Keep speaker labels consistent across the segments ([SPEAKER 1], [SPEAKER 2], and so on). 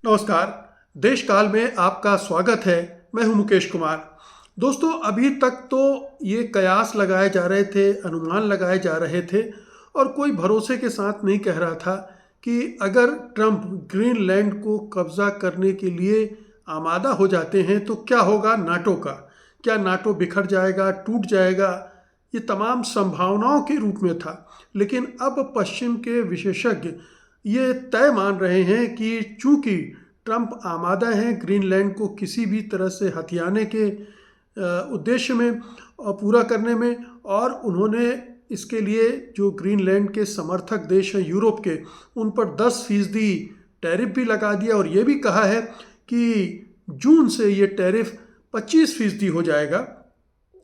[SPEAKER 1] नमस्कार। देश काल में आपका स्वागत है। मैं हूं मुकेश कुमार। दोस्तों, अभी तक तो ये कयास लगाए जा रहे थे, अनुमान लगाए जा रहे थे और कोई भरोसे के साथ नहीं कह रहा था कि अगर ट्रंप ग्रीनलैंड को कब्जा करने के लिए आमादा हो जाते हैं तो क्या होगा नाटो का। क्या नाटो बिखर जाएगा, टूट जाएगा? ये तमाम संभावनाओं के रूप में था। लेकिन अब पश्चिम के विशेषज्ञ ये तय मान रहे हैं कि चूंकि ट्रंप आमादा हैं ग्रीनलैंड को किसी भी तरह से हथियाने के उद्देश्य में और पूरा करने में, और उन्होंने इसके लिए जो ग्रीनलैंड के समर्थक देश हैं यूरोप के, उन पर 10% टैरिफ भी लगा दिया और ये भी कहा है कि जून से ये टैरिफ 25% हो जाएगा।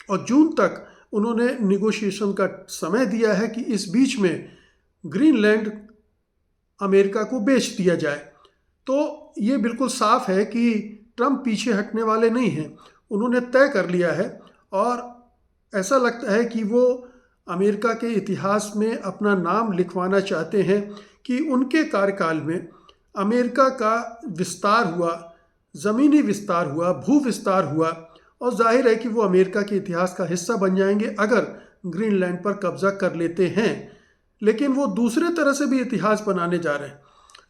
[SPEAKER 1] और जून तक उन्होंने निगोशिएशन का समय दिया है कि इस बीच में ग्रीनलैंड अमेरिका को बेच दिया जाए। तो ये बिल्कुल साफ है कि ट्रंप पीछे हटने वाले नहीं हैं। उन्होंने तय कर लिया है और ऐसा लगता है कि वो अमेरिका के इतिहास में अपना नाम लिखवाना चाहते हैं कि उनके कार्यकाल में अमेरिका का विस्तार हुआ, ज़मीनी विस्तार हुआ, भू विस्तार हुआ, और जाहिर है कि वो अमेरिका के इतिहास का हिस्सा बन जाएंगे अगर ग्रीनलैंड पर कब्जा कर लेते हैं। लेकिन वो दूसरे तरह से भी इतिहास बनाने जा रहे हैं।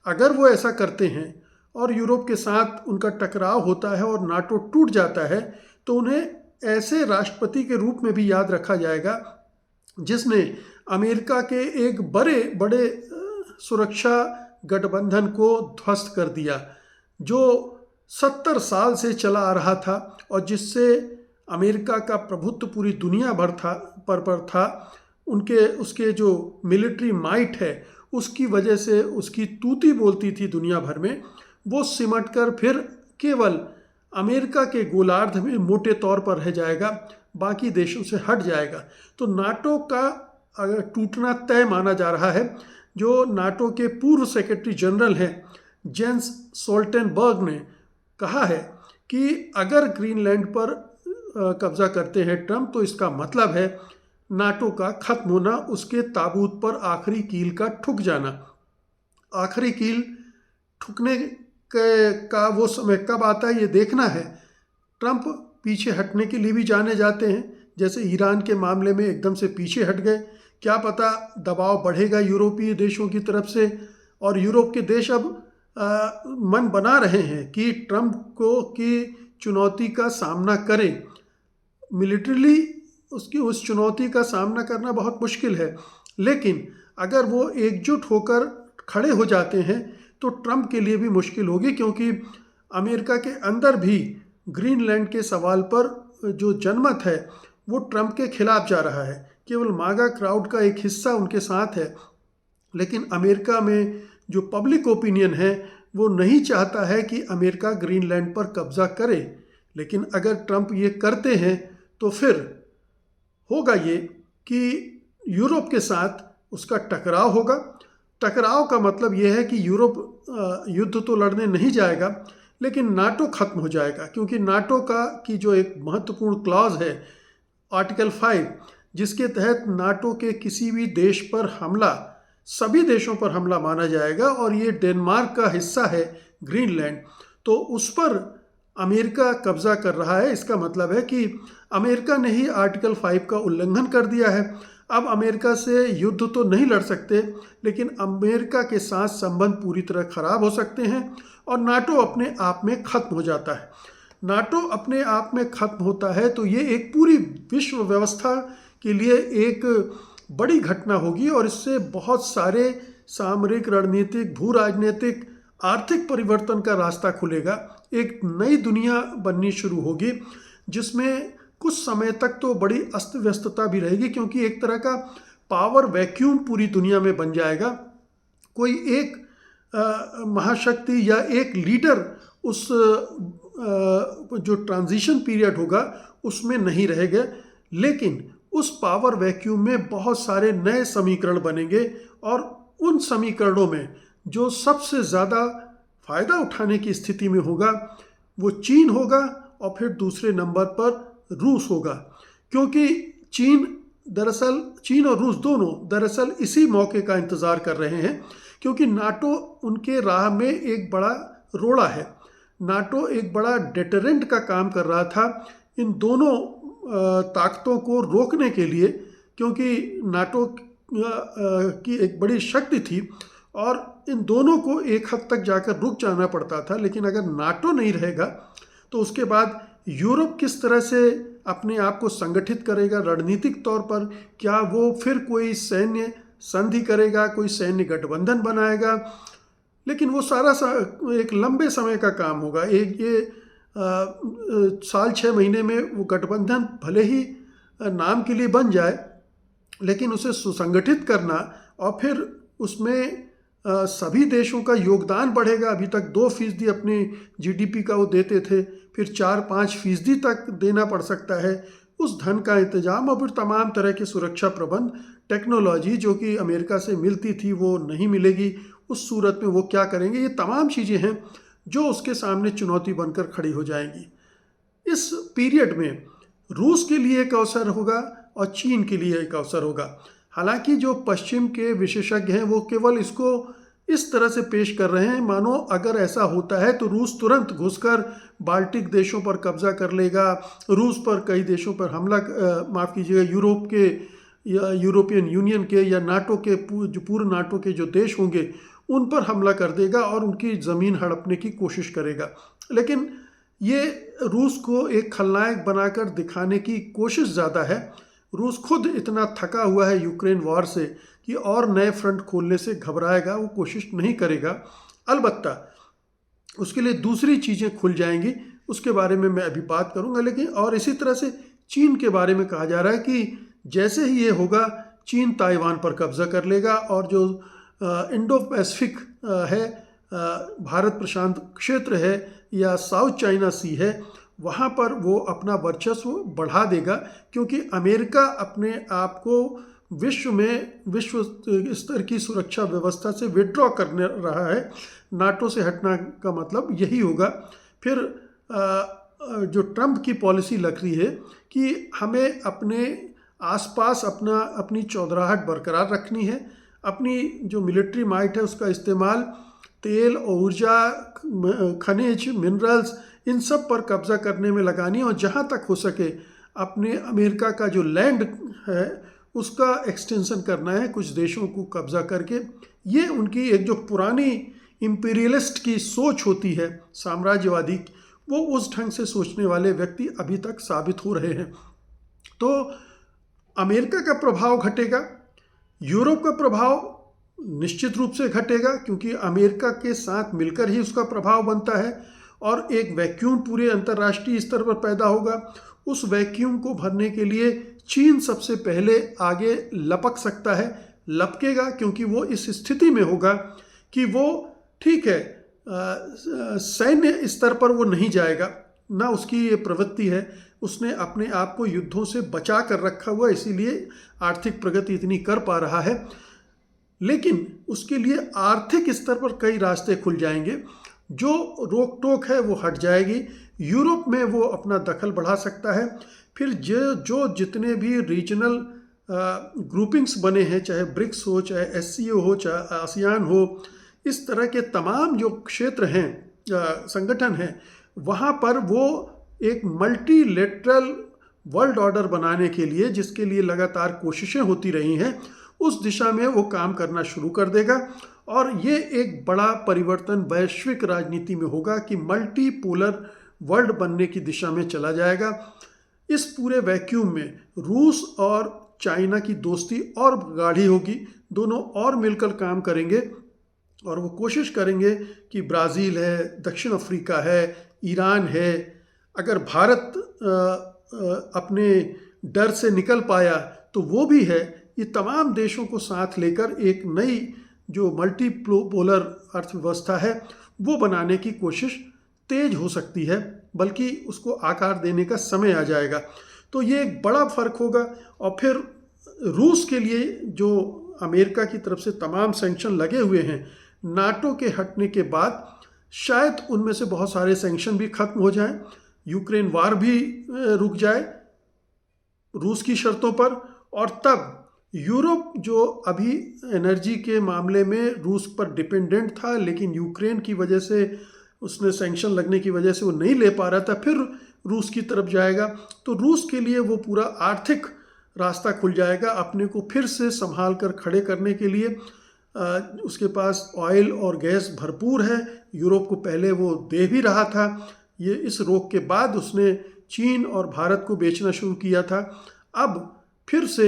[SPEAKER 1] अगर वो ऐसा करते हैं और यूरोप के साथ उनका टकराव होता है और नाटो टूट जाता है, तो उन्हें ऐसे राष्ट्रपति के रूप में भी याद रखा जाएगा जिसने अमेरिका के एक बड़े बड़े सुरक्षा गठबंधन को ध्वस्त कर दिया, जो 70 साल से चला आ रहा था और जिससे अमेरिका का प्रभुत्व पूरी दुनिया भर था। उनके उसके जो मिलिट्री माइट है उसकी वजह से उसकी तूती बोलती थी दुनिया भर में, वो सिमट कर फिर केवल अमेरिका के गोलार्ध में मोटे तौर पर रह जाएगा, बाकी देशों से हट जाएगा। तो नाटो का अगर टूटना तय माना जा रहा है। जो नाटो के पूर्व सेक्रेटरी जनरल हैं जेंस स्टोल्टेनबर्ग ने कहा है कि अगर ग्रीनलैंड पर कब्जा करते हैं ट्रंप, तो इसका मतलब है नाटो का खत्म होना, उसके ताबूत पर आखिरी कील का ठुक जाना। आखिरी कील ठुकने का वो समय कब आता है ये देखना है। ट्रंप पीछे हटने के लिए भी जाने जाते हैं, जैसे ईरान के मामले में एकदम से पीछे हट गए। क्या पता दबाव बढ़ेगा यूरोपीय देशों की तरफ से, और यूरोप के देश अब मन बना रहे हैं कि ट्रंप को की चुनौती का सामना करें। मिलिट्रीली उसकी उस चुनौती का सामना करना बहुत मुश्किल है, लेकिन अगर वो एकजुट होकर खड़े हो जाते हैं तो ट्रंप के लिए भी मुश्किल होगी, क्योंकि अमेरिका के अंदर भी ग्रीनलैंड के सवाल पर जो जनमत है वो ट्रंप के खिलाफ जा रहा है। केवल मागा क्राउड का एक हिस्सा उनके साथ है, लेकिन अमेरिका में जो पब्लिक ओपिनियन है वो नहीं चाहता है कि अमेरिका ग्रीनलैंड पर कब्जा करे। लेकिन अगर ट्रंप ये करते हैं तो फिर होगा ये कि यूरोप के साथ उसका टकराव होगा। टकराव का मतलब यह है कि यूरोप युद्ध तो लड़ने नहीं जाएगा, लेकिन नाटो खत्म हो जाएगा, क्योंकि नाटो की जो एक महत्वपूर्ण क्लॉज है आर्टिकल 5, जिसके तहत नाटो के किसी भी देश पर हमला सभी देशों पर हमला माना जाएगा, और ये डेनमार्क का हिस्सा है ग्रीनलैंड, तो उस पर अमेरिका कब्जा कर रहा है। इसका मतलब है कि अमेरिका ने ही आर्टिकल 5 का उल्लंघन कर दिया है। अब अमेरिका से युद्ध तो नहीं लड़ सकते, लेकिन अमेरिका के साथ संबंध पूरी तरह खराब हो सकते हैं और नाटो अपने आप में खत्म हो जाता है। नाटो अपने आप में खत्म होता है तो ये एक पूरी विश्व व्यवस्था के लिए एक बड़ी घटना होगी, और इससे बहुत सारे सामरिक, रणनीतिक, भू राजनीतिक, आर्थिक परिवर्तन का रास्ता खुलेगा। एक नई दुनिया बननी शुरू होगी, जिसमें कुछ समय तक तो बड़ी अस्त व्यस्तता भी रहेगी, क्योंकि एक तरह का पावर वैक्यूम पूरी दुनिया में बन जाएगा। कोई एक महाशक्ति या एक लीडर उस जो ट्रांजिशन पीरियड होगा उसमें नहीं रहेगा, लेकिन उस पावर वैक्यूम में बहुत सारे नए समीकरण बनेंगे, और उन समीकरणों में जो सबसे ज़्यादा फ़ायदा उठाने की स्थिति में होगा वो चीन होगा, और फिर दूसरे नंबर पर रूस होगा। क्योंकि चीन और रूस दोनों दरअसल इसी मौके का इंतज़ार कर रहे हैं, क्योंकि नाटो उनके राह में एक बड़ा रोड़ा है। नाटो एक बड़ा डेटरेंट का काम कर रहा था इन दोनों ताकतों को रोकने के लिए, क्योंकि नाटो की एक बड़ी शक्ति थी और इन दोनों को एक हद तक जाकर रुक जाना पड़ता था। लेकिन अगर नाटो नहीं रहेगा तो उसके बाद यूरोप किस तरह से अपने आप को संगठित करेगा रणनीतिक तौर पर? क्या वो फिर कोई सैन्य संधि करेगा, कोई सैन्य गठबंधन बनाएगा? लेकिन वो सारा एक लंबे समय का काम होगा। साल 6 महीने में वो गठबंधन भले ही नाम के लिए बन जाए, लेकिन उसे सुसंगठित करना और फिर उसमें सभी देशों का योगदान बढ़ेगा। अभी तक 2% अपने जीडीपी का वो देते थे, फिर 4-5% तक देना पड़ सकता है। उस धन का इंतजाम और फिर तमाम तरह के सुरक्षा प्रबंध, टेक्नोलॉजी जो कि अमेरिका से मिलती थी वो नहीं मिलेगी, उस सूरत में वो क्या करेंगे? ये तमाम चीज़ें हैं जो उसके सामने चुनौती बनकर खड़ी हो जाएंगी। इस पीरियड में रूस के लिए एक अवसर होगा और चीन के लिए एक अवसर होगा। हालांकि जो पश्चिम के विशेषज्ञ हैं वो केवल इसको इस तरह से पेश कर रहे हैं मानो अगर ऐसा होता है तो रूस तुरंत घुसकर बाल्टिक देशों पर कब्जा कर लेगा, रूस पर कई देशों पर हमला, माफ़ कीजिएगा, यूरोप के या यूरोपियन यूनियन के या नाटो के जो पूर्व नाटो के जो देश होंगे उन पर हमला कर देगा और उनकी ज़मीन हड़पने की कोशिश करेगा। लेकिन ये रूस को एक खलनायक बनाकर दिखाने की कोशिश ज़्यादा है। रूस खुद इतना थका हुआ है यूक्रेन वॉर से कि और नए फ्रंट खोलने से घबराएगा, वो कोशिश नहीं करेगा। अलबत्ता उसके लिए दूसरी चीज़ें खुल जाएंगी, उसके बारे में मैं अभी बात करूंगा। लेकिन और इसी तरह से चीन के बारे में कहा जा रहा है कि जैसे ही ये होगा चीन ताइवान पर कब्जा कर लेगा और जो इंडो पैसिफिक है, भारत प्रशांत क्षेत्र है या साउथ चाइना सी है, वहाँ पर वो अपना वर्चस्व बढ़ा देगा, क्योंकि अमेरिका अपने आप को विश्व स्तर की सुरक्षा व्यवस्था से विड्रॉ करने रहा है। नाटो से हटना का मतलब यही होगा। फिर जो ट्रंप की पॉलिसी लग रही है कि हमें अपने आसपास अपनी चौधराहट बरकरार रखनी है, अपनी जो मिलिट्री माइट है उसका इस्तेमाल तेल और ऊर्जा, खनिज, मिनरल्स, इन सब पर कब्जा करने में लगानी है और जहाँ तक हो सके अपने अमेरिका का जो लैंड है उसका एक्सटेंशन करना है, कुछ देशों को कब्जा करके। ये उनकी एक जो पुरानी इंपीरियलिस्ट की सोच होती है, साम्राज्यवादी, वो उस ढंग से सोचने वाले व्यक्ति अभी तक साबित हो रहे हैं। तो अमेरिका का प्रभाव घटेगा, यूरोप का प्रभाव निश्चित रूप से घटेगा, क्योंकि अमेरिका के साथ मिलकर ही उसका प्रभाव बनता है और एक वैक्यूम पूरे अंतर्राष्ट्रीय स्तर पर पैदा होगा। उस वैक्यूम को भरने के लिए चीन सबसे पहले आगे लपक सकता है, लपकेगा, क्योंकि वो इस स्थिति में होगा कि वो ठीक है सैन्य स्तर पर वो नहीं जाएगा, ना उसकी ये प्रवृत्ति है, उसने अपने आप को युद्धों से बचा कर रखा हुआ, इसीलिए आर्थिक प्रगति इतनी कर पा रहा है। लेकिन उसके लिए आर्थिक स्तर पर कई रास्ते खुल जाएंगे, जो रोक टोक है वो हट जाएगी। यूरोप में वो अपना दखल बढ़ा सकता है। फिर जो जितने भी रीजनल ग्रुपिंग्स बने हैं, चाहे ब्रिक्स हो, चाहे एससीओ हो, चाहे आसियान हो, इस तरह के तमाम जो क्षेत्र हैं, संगठन हैं, वहाँ पर वो एक मल्टीलेटरल वर्ल्ड ऑर्डर बनाने के लिए, जिसके लिए लगातार कोशिशें होती रही हैं, उस दिशा में वो काम करना शुरू कर देगा। और ये एक बड़ा परिवर्तन वैश्विक राजनीति में होगा कि मल्टीपोलर वर्ल्ड बनने की दिशा में चला जाएगा। इस पूरे वैक्यूम में रूस और चाइना की दोस्ती और गाढ़ी होगी, दोनों और मिलकर काम करेंगे और वो कोशिश करेंगे कि ब्राज़ील है, दक्षिण अफ्रीका है, ईरान है, अगर भारत अपने डर से निकल पाया तो वो भी है, ये तमाम देशों को साथ लेकर एक नई जो मल्टीपोलर अर्थव्यवस्था है वो बनाने की कोशिश तेज हो सकती है, बल्कि उसको आकार देने का समय आ जाएगा। तो ये एक बड़ा फर्क होगा। और फिर रूस के लिए जो अमेरिका की तरफ से तमाम सैंक्शन लगे हुए हैं, नाटो के हटने के बाद शायद उनमें से बहुत सारे सैंक्शन भी खत्म हो जाएं, यूक्रेन वार भी रुक जाए रूस की शर्तों पर, और तब यूरोप जो अभी एनर्जी के मामले में रूस पर डिपेंडेंट था, लेकिन यूक्रेन की वजह से उसने सैंक्शन लगने की वजह से वो नहीं ले पा रहा था, फिर रूस की तरफ जाएगा, तो रूस के लिए वो पूरा आर्थिक रास्ता खुल जाएगा अपने को फिर से संभाल कर खड़े करने के लिए। उसके पास ऑयल और गैस भरपूर है, यूरोप को पहले वो दे भी रहा था। ये इस रोक के बाद उसने चीन और भारत को बेचना शुरू किया था। अब फिर से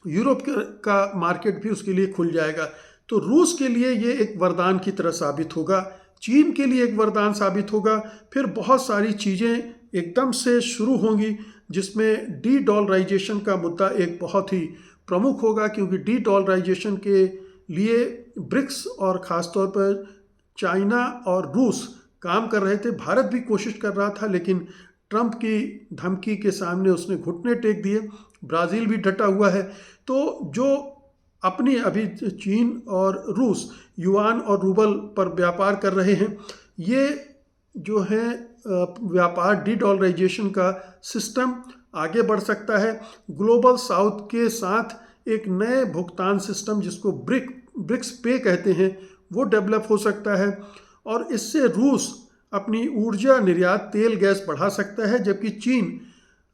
[SPEAKER 1] यूरोप का मार्केट भी उसके लिए खुल जाएगा। तो रूस के लिए ये एक वरदान की तरह साबित होगा, चीन के लिए एक वरदान साबित होगा। फिर बहुत सारी चीज़ें एकदम से शुरू होंगी, जिसमें डी डॉलराइजेशन का मुद्दा एक बहुत ही प्रमुख होगा, क्योंकि डी डॉलराइजेशन के लिए ब्रिक्स और ख़ासतौर पर चाइना और रूस काम कर रहे थे। भारत भी कोशिश कर रहा था, लेकिन ट्रंप की धमकी के सामने उसने घुटने टेक दिए। ब्राज़ील भी डटा हुआ है। तो जो अपनी अभी चीन और रूस युआन और रूबल पर व्यापार कर रहे हैं, ये जो है व्यापार डी डॉलराइजेशन का सिस्टम आगे बढ़ सकता है। ग्लोबल साउथ के साथ एक नए भुगतान सिस्टम, जिसको ब्रिक्स पे कहते हैं, वो डेवलप हो सकता है। और इससे रूस अपनी ऊर्जा निर्यात तेल गैस बढ़ा सकता है, जबकि चीन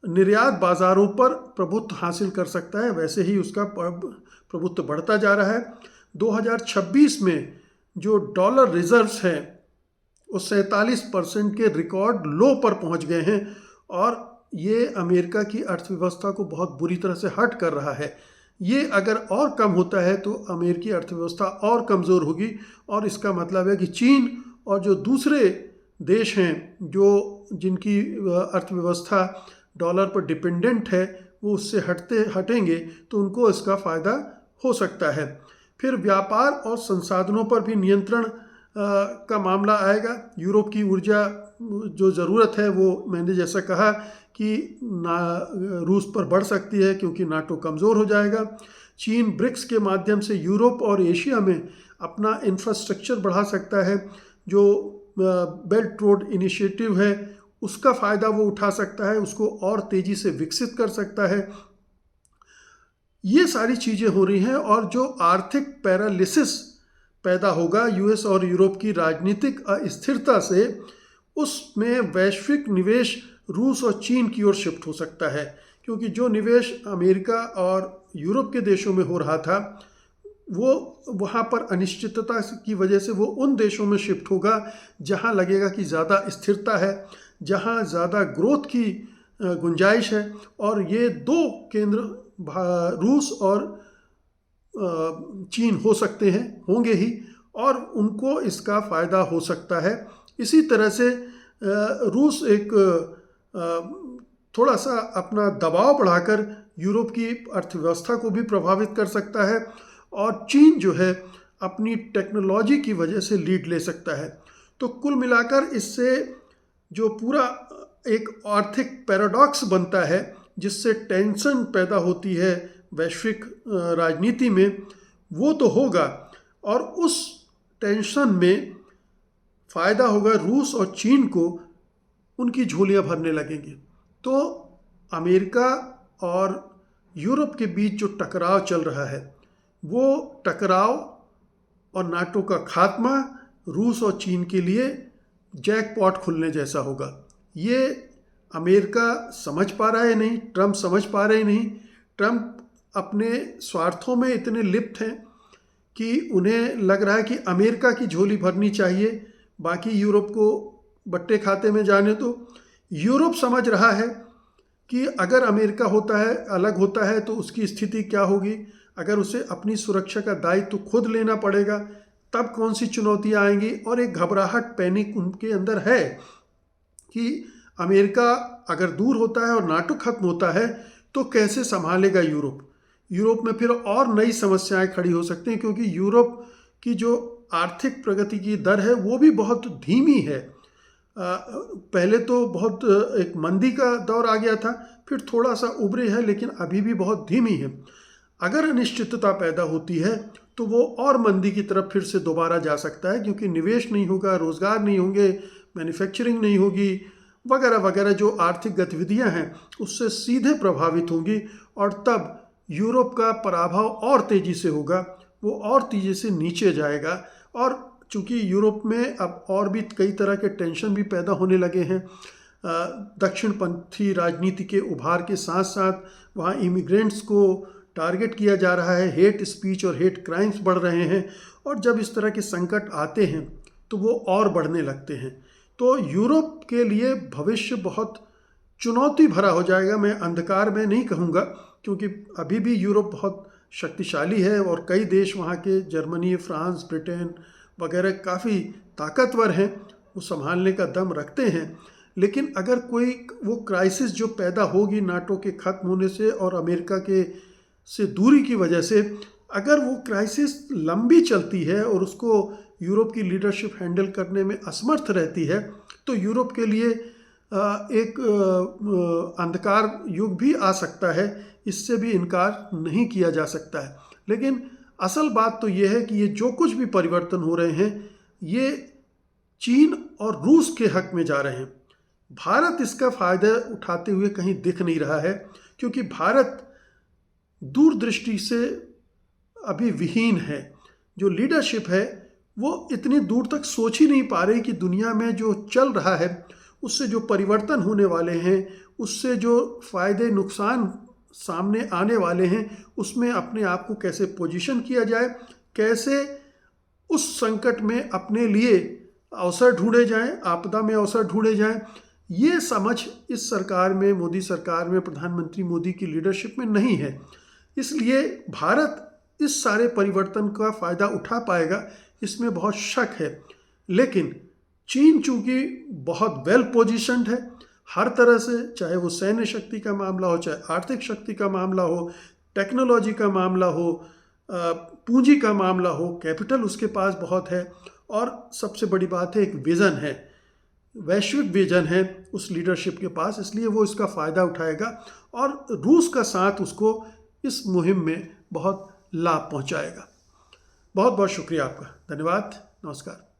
[SPEAKER 1] निर्यात बाज़ारों पर प्रभुत्व हासिल कर सकता है। वैसे ही उसका प्रभुत्व बढ़ता जा रहा है। 2026 में जो डॉलर रिजर्व्स हैं वो 47% के रिकॉर्ड लो पर पहुंच गए हैं, और ये अमेरिका की अर्थव्यवस्था को बहुत बुरी तरह से हर्ट कर रहा है। ये अगर और कम होता है तो अमेरिकी अर्थव्यवस्था और कमज़ोर होगी, और इसका मतलब है कि चीन और जो दूसरे देश हैं जिनकी अर्थव्यवस्था डॉलर पर डिपेंडेंट है, वो उससे हटेंगे तो उनको इसका फ़ायदा हो सकता है। फिर व्यापार और संसाधनों पर भी नियंत्रण का मामला आएगा। यूरोप की ऊर्जा जो ज़रूरत है वो मैंने जैसा कहा कि रूस पर बढ़ सकती है, क्योंकि नाटो कमज़ोर हो जाएगा। चीन ब्रिक्स के माध्यम से यूरोप और एशिया में अपना इंफ्रास्ट्रक्चर बढ़ा सकता है। जो बेल्ट रोड इनिशिएटिव है उसका फ़ायदा वो उठा सकता है, उसको और तेज़ी से विकसित कर सकता है। ये सारी चीज़ें हो रही हैं, और जो आर्थिक पैरालिसिस पैदा होगा यूएस और यूरोप की राजनीतिक अस्थिरता से, उसमें वैश्विक निवेश रूस और चीन की ओर शिफ्ट हो सकता है। क्योंकि जो निवेश अमेरिका और यूरोप के देशों में हो रहा था, वो वहाँ पर अनिश्चितता की वजह से वो उन देशों में शिफ्ट होगा जहाँ लगेगा कि ज़्यादा स्थिरता है, जहाँ ज़्यादा ग्रोथ की गुंजाइश है। और ये दो केंद्र रूस और चीन हो सकते हैं, होंगे ही, और उनको इसका फ़ायदा हो सकता है। इसी तरह से रूस एक थोड़ा सा अपना दबाव बढ़ाकर यूरोप की अर्थव्यवस्था को भी प्रभावित कर सकता है, और चीन जो है अपनी टेक्नोलॉजी की वजह से लीड ले सकता है। तो कुल मिलाकर इससे जो पूरा एक आर्थिक पैराडॉक्स बनता है, जिससे टेंशन पैदा होती है वैश्विक राजनीति में, वो तो होगा। और उस टेंशन में फ़ायदा होगा रूस और चीन को, उनकी झोलियां भरने लगेंगी। तो अमेरिका और यूरोप के बीच जो टकराव चल रहा है, वो टकराव और नाटो का खात्मा रूस और चीन के लिए जैकपॉट खुलने जैसा होगा। ये अमेरिका समझ पा रहा है नहीं, ट्रंप समझ पा रहे नहीं। ट्रंप अपने स्वार्थों में इतने लिप्त हैं कि उन्हें लग रहा है कि अमेरिका की झोली भरनी चाहिए, बाकी यूरोप को बट्टे खाते में जाने दो। यूरोप समझ रहा है कि अगर अमेरिका अलग होता है तो उसकी स्थिति क्या होगी। अगर उसे अपनी सुरक्षा का दायित्व खुद लेना पड़ेगा, तब कौन सी चुनौतियां आएंगी। और एक घबराहट, पैनिक उनके अंदर है कि अमेरिका अगर दूर होता है और नाटो खत्म होता है तो कैसे संभालेगा यूरोप में फिर और नई समस्याएं खड़ी हो सकती हैं, क्योंकि यूरोप की जो आर्थिक प्रगति की दर है वो भी बहुत धीमी है। पहले तो बहुत एक मंदी का दौर आ गया था, फिर थोड़ा सा उभरे है, लेकिन अभी भी बहुत धीमी है। अगर अनिश्चितता पैदा होती है तो वो और मंदी की तरफ फिर से दोबारा जा सकता है, क्योंकि निवेश नहीं होगा, रोज़गार नहीं होंगे, मैन्युफैक्चरिंग नहीं होगी, वगैरह वगैरह जो आर्थिक गतिविधियां हैं उससे सीधे प्रभावित होंगी। और तब यूरोप का पराभव और तेज़ी से होगा, वो और तेज़ी से नीचे जाएगा। और चूँकि यूरोप में अब और भी कई तरह के टेंशन भी पैदा होने लगे हैं, दक्षिणपंथी राजनीति के उभार के साथ साथ वहाँ इमिग्रेंट्स को टारगेट किया जा रहा है, हेट स्पीच और हेट क्राइम्स बढ़ रहे हैं, और जब इस तरह के संकट आते हैं तो वो और बढ़ने लगते हैं। तो यूरोप के लिए भविष्य बहुत चुनौती भरा हो जाएगा। मैं अंधकार में नहीं कहूँगा, क्योंकि अभी भी यूरोप बहुत शक्तिशाली है और कई देश वहाँ के, जर्मनी, फ्रांस, ब्रिटेन वगैरह काफ़ी ताकतवर हैं, वो संभालने का दम रखते हैं। लेकिन अगर कोई वो क्राइसिस जो पैदा होगी नाटो के ख़त्म होने से और अमेरिका के से दूरी की वजह से, अगर वो क्राइसिस लंबी चलती है और उसको यूरोप की लीडरशिप हैंडल करने में असमर्थ रहती है, तो यूरोप के लिए एक अंधकार युग भी आ सकता है। इससे भी इनकार नहीं किया जा सकता है। लेकिन असल बात तो ये है कि ये जो कुछ भी परिवर्तन हो रहे हैं, ये चीन और रूस के हक में जा रहे हैं। भारत इसका फ़ायदा उठाते हुए कहीं दिख नहीं रहा है, क्योंकि भारत दूरदृष्टि से अभी विहीन है। जो लीडरशिप है वो इतनी दूर तक सोच ही नहीं पा रही कि दुनिया में जो चल रहा है उससे जो परिवर्तन होने वाले हैं, उससे जो फ़ायदे नुकसान सामने आने वाले हैं, उसमें अपने आप को कैसे पोजीशन किया जाए, कैसे उस संकट में अपने लिए अवसर ढूंढे जाएं, आपदा में अवसर ढूंढे जाएं, ये समझ इस सरकार में, मोदी सरकार में, प्रधानमंत्री मोदी की लीडरशिप में नहीं है। इसलिए भारत इस सारे परिवर्तन का फ़ायदा उठा पाएगा, इसमें बहुत शक है। लेकिन चीन चूँकि बहुत वेल पोजीशन्ड है हर तरह से, चाहे वो सैन्य शक्ति का मामला हो, चाहे आर्थिक शक्ति का मामला हो, टेक्नोलॉजी का मामला हो, पूंजी का मामला हो, कैपिटल उसके पास बहुत है, और सबसे बड़ी बात है एक विज़न है, वैश्विक विजन है उस लीडरशिप के पास। इसलिए वो इसका फ़ायदा उठाएगा और रूस का साथ उसको इस मुहिम में बहुत लाभ पहुंचाएगा। बहुत बहुत शुक्रिया आपका, धन्यवाद, नमस्कार।